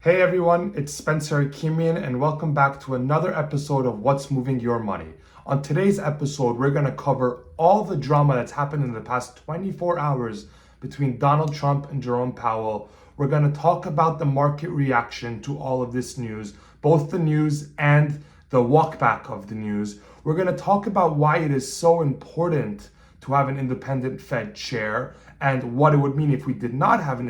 Hey everyone, it's Spencer Hakimian and welcome back to another episode of What's Moving Your Money. On today's episode, we're going to cover all the drama that's happened in the past 24 hours between Donald Trump and Jerome Powell. We're going to talk about the market reaction to all of this news, both the news and the walkback of the news. We're going to talk about why it is so important to have an independent Fed chair and what it would mean if we did not have an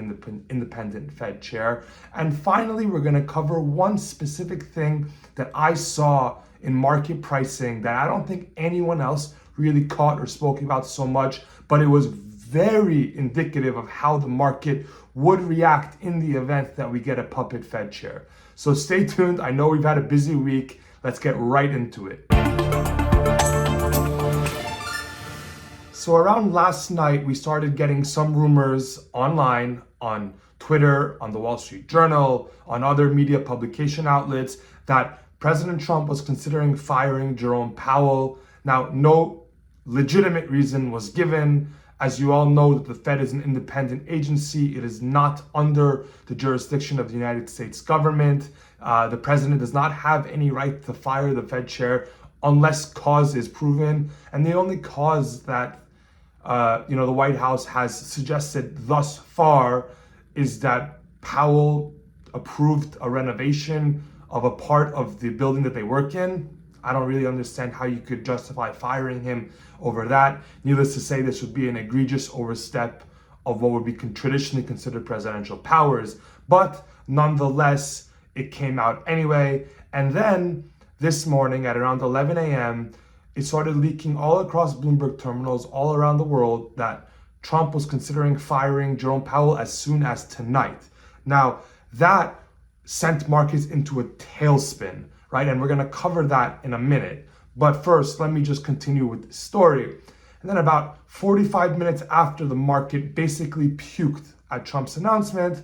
independent Fed chair. And finally, we're going to cover one specific thing that I saw in market pricing that I don't think anyone else really caught or spoke about so much, but it was very indicative of how the market would react in the event that we get a puppet Fed chair. So stay tuned. I know we've had a busy week. Let's get right into it. So around last night, we started getting some rumors online, on Twitter, on the Wall Street Journal, on other media publication outlets, that President Trump was considering firing Jerome Powell. Now, no legitimate reason was given. As you all know, that the Fed is an independent agency. It is not under the jurisdiction of the United States government. The president does not have any right to fire the Fed chair unless cause is proven. And the only cause that the White House has suggested thus far is that Powell approved a renovation of a part of the building that they work in. I don't really understand how you could justify firing him over that. Needless to say, this would be an egregious overstep of what would be traditionally considered presidential powers. But nonetheless, it came out anyway. And then this morning at around 11 a.m., it started leaking all across Bloomberg terminals all around the world that Trump was considering firing Jerome Powell as soon as tonight. Now, that sent markets into a tailspin, right? And we're going to cover that in a minute. But first, let me just continue with the story. And then about 45 minutes after the market basically puked at Trump's announcement,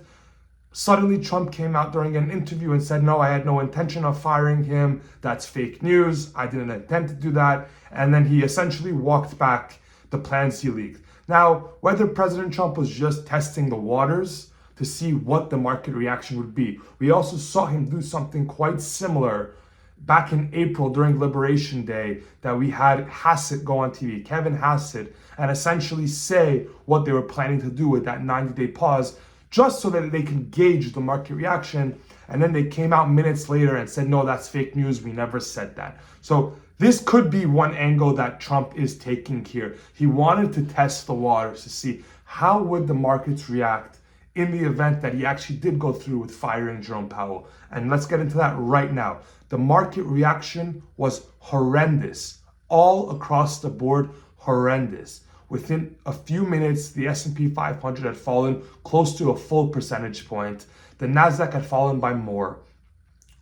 suddenly Trump came out during an interview and said, no, I had no intention of firing him. That's fake news. I didn't intend to do that. And then he essentially walked back the plans he leaked. Now, whether President Trump was just testing the waters to see what the market reaction would be, we also saw him do something quite similar back in April during Liberation Day, that we had Hassett go on TV, Kevin Hassett, and essentially say what they were planning to do with that 90-day pause, just so that they can gauge the market reaction. And then they came out minutes later and said, no, that's fake news. We never said that. So this could be one angle that Trump is taking here. He wanted to test the waters to see how would the markets react in the event that he actually did go through with firing Jerome Powell. And let's get into that right now. The market reaction was horrendous, all across the board, horrendous. Within a few minutes, the S&P 500 had fallen close to a full percentage point. The Nasdaq had fallen by more.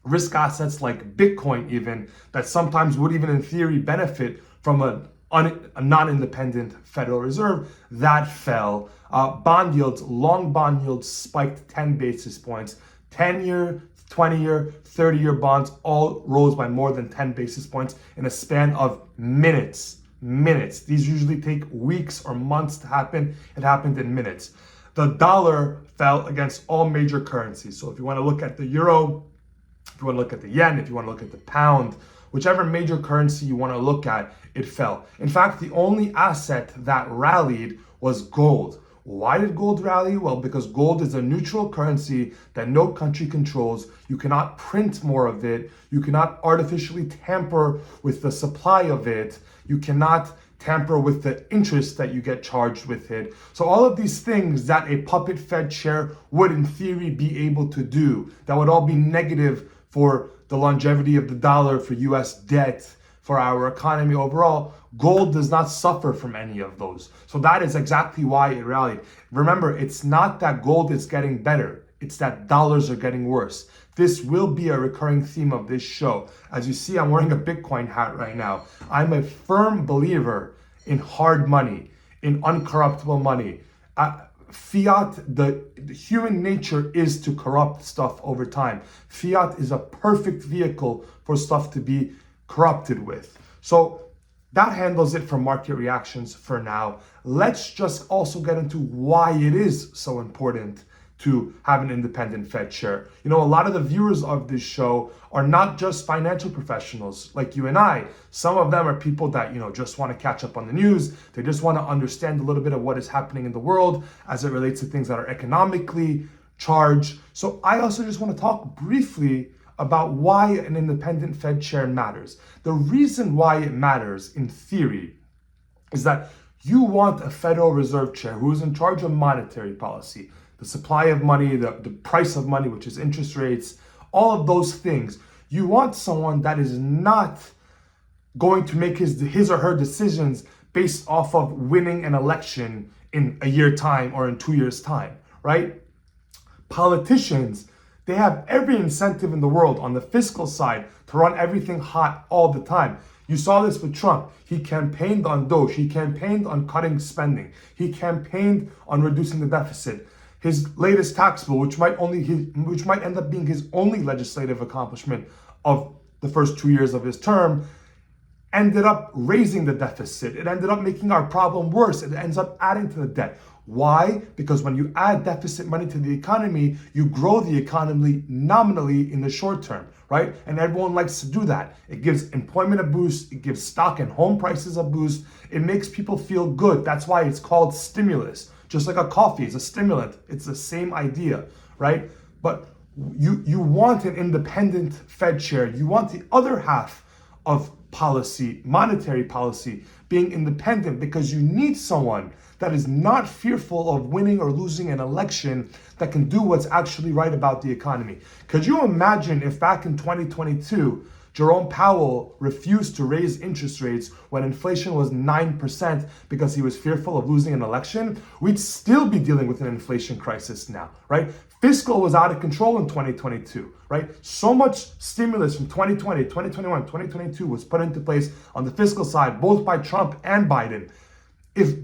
Risk assets like Bitcoin even, that sometimes would even in theory benefit from a non-independent Federal Reserve, that fell. Bond yields, long bond yields spiked 10 basis points. 10-year, 20-year, 30-year bonds all rose by more than 10 basis points in a span of minutes. These usually take weeks or months to happen. It happened in minutes. The dollar fell against all major currencies. So if you want to look at the euro, if you want to look at the yen, if you want to look at the pound, whichever major currency you want to look at, it fell. In fact, the only asset that rallied was gold. Why did gold rally? Well, because gold is a neutral currency that no country controls. You cannot print more of it. You cannot artificially tamper with the supply of it. You cannot tamper with the interest that you get charged with it. So all of these things that a puppet Fed chair would in theory be able to do, that would all be negative for the longevity of the dollar, for US debt, for our economy overall, gold does not suffer from any of those. So that is exactly why it rallied. Remember, it's not that gold is getting better. It's that dollars are getting worse. This will be a recurring theme of this show. As you see, I'm wearing a Bitcoin hat right now. I'm a firm believer in hard money, in uncorruptible money. Fiat, the human nature is to corrupt stuff over time. Fiat is a perfect vehicle for stuff to be corrupted with. So that handles it for market reactions for now. Let's just also get into why it is so important to have an independent Fed chair. You know, a lot of the viewers of this show are not just financial professionals like you and I. Some of them are people that, you know, just want to catch up on the news. They just want to understand a little bit of what is happening in the world as it relates to things that are economically charged. So I also just want to talk briefly about why an independent Fed chair matters. The reason why it matters, in theory, is that you want a Federal Reserve chair who is in charge of monetary policy, the supply of money, the price of money, which is interest rates, all of those things. You want someone that is not going to make his or her decisions based off of winning an election in a year time or in 2 years time, right? Politicians, they have every incentive in the world on the fiscal side to run everything hot all the time. You saw this with Trump. He campaigned on Doge. He campaigned on cutting spending. He campaigned on reducing the deficit. His latest tax bill, which might end up being his only legislative accomplishment of the first 2 years of his term, ended up raising the deficit. It ended up making our problem worse. It ends up adding to the debt. Why? Because when you add deficit money to the economy, you grow the economy nominally in the short term, right? And everyone likes to do that. It gives employment a boost. It gives stock and home prices a boost. It makes people feel good. That's why it's called stimulus. Just like a coffee is a stimulant. It's the same idea, right? But you want an independent Fed chair. You want the other half of policy, monetary policy, being independent, because you need someone that is not fearful of winning or losing an election, that can do what's actually right about the economy. Could you imagine if back in 2022, Jerome Powell refused to raise interest rates when inflation was 9% because he was fearful of losing an election? We'd still be dealing with an inflation crisis now, right? Fiscal was out of control in 2022, right? So much stimulus from 2020, 2021, 2022 was put into place on the fiscal side, both by Trump and Biden. If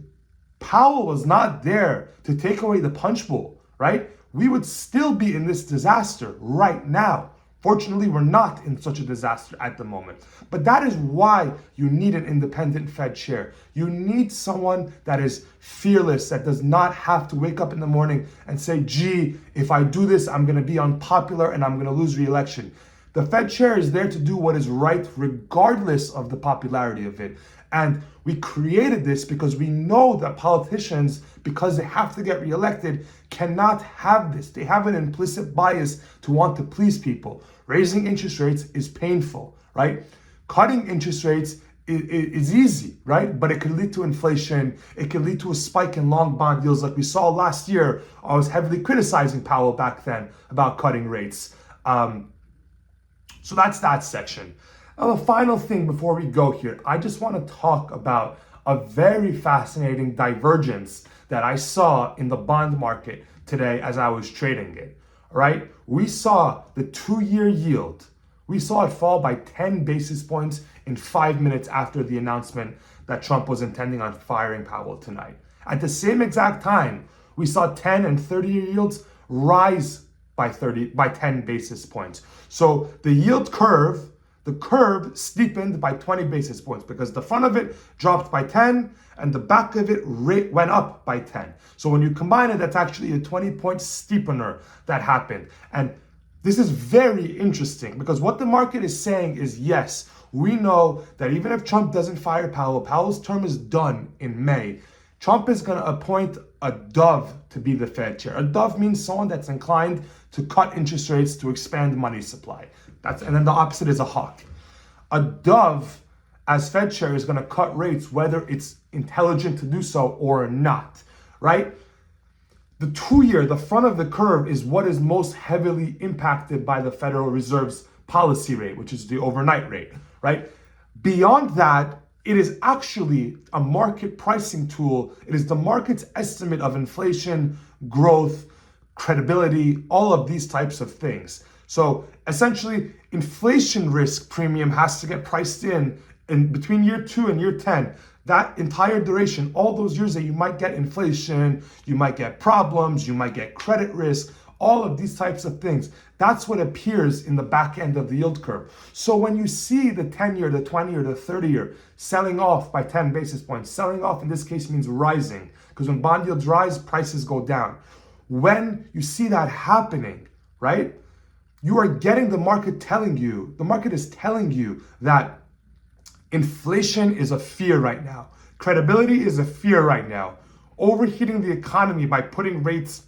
Powell was not there to take away the punch bowl, right, we would still be in this disaster right now. Fortunately, we're not in such a disaster at the moment. But that is why you need an independent Fed chair. You need someone that is fearless, that does not have to wake up in the morning and say, gee, if I do this, I'm going to be unpopular and I'm going to lose re-election. The Fed chair is there to do what is right regardless of the popularity of it. And we created this because we know that politicians, because they have to get reelected, cannot have this. They have an implicit bias to want to please people. Raising interest rates is painful, right? Cutting interest rates is easy, right? But it could lead to inflation. It could lead to a spike in long bond yields like we saw last year. I was heavily criticizing Powell back then about cutting rates. So that's that section. Now, the final thing before we go here, I just want to talk about a very fascinating divergence that I saw in the bond market today as I was trading it, all right? We saw the 2-year yield. We saw it fall by 10 basis points in 5 minutes after the announcement that Trump was intending on firing Powell tonight. At the same exact time, we saw 10 and 30-year yields rise by 10 basis points. So the yield curve, the curve steepened by 20 basis points because the front of it dropped by 10 and the back of it went up by 10. So when you combine it, that's actually a 20-point steepener that happened. And this is very interesting because what the market is saying is, yes, we know that even if Trump doesn't fire Powell, Powell's term is done in May. Trump is going to appoint a dove to be the Fed chair. A dove means someone that's inclined to cut interest rates to expand money supply. And then the opposite is a hawk. A dove, as Fed chair, is going to cut rates whether it's intelligent to do so or not, right? The 2-year, the front of the curve, is what is most heavily impacted by the Federal Reserve's policy rate, which is the overnight rate, right? Beyond that, it is actually a market pricing tool. It is the market's estimate of inflation, growth, credibility, all of these types of things. So essentially, inflation risk premium has to get priced in between year 2 and year 10. That entire duration, all those years that you might get inflation, you might get problems, you might get credit risk, all of these types of things. That's what appears in the back end of the yield curve. So when you see the 10-year, the 20-year, the 30-year selling off by 10 basis points, selling off in this case means rising, because when bond yields rise, prices go down. when you see that happening, right, you are getting the market is telling you that inflation is a fear right now. Credibility is a fear right now. Overheating the economy by putting rates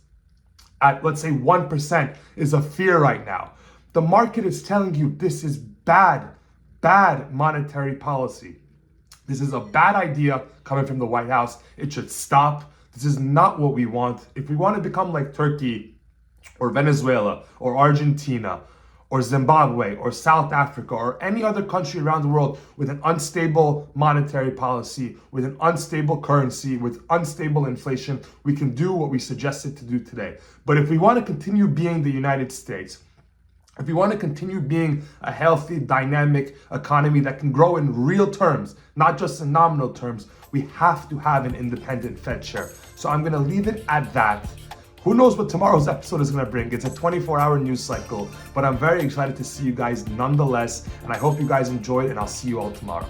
at, let's say, 1% is a fear right now. The market is telling you this is bad monetary policy. This is a bad idea coming from the White House. It should stop. This is not what we want. If we want to become like Turkey or Venezuela or Argentina or Zimbabwe or South Africa or any other country around the world with an unstable monetary policy, with an unstable currency, with unstable inflation, we can do what we suggested to do today. But if we want to continue being the United States, if we want to continue being a healthy, dynamic economy that can grow in real terms, not just in nominal terms, we have to have an independent Fed chair. So I'm going to leave it at that. Who knows what tomorrow's episode is going to bring? It's a 24-hour news cycle, but I'm very excited to see you guys nonetheless, and I hope you guys enjoyed, and I'll see you all tomorrow.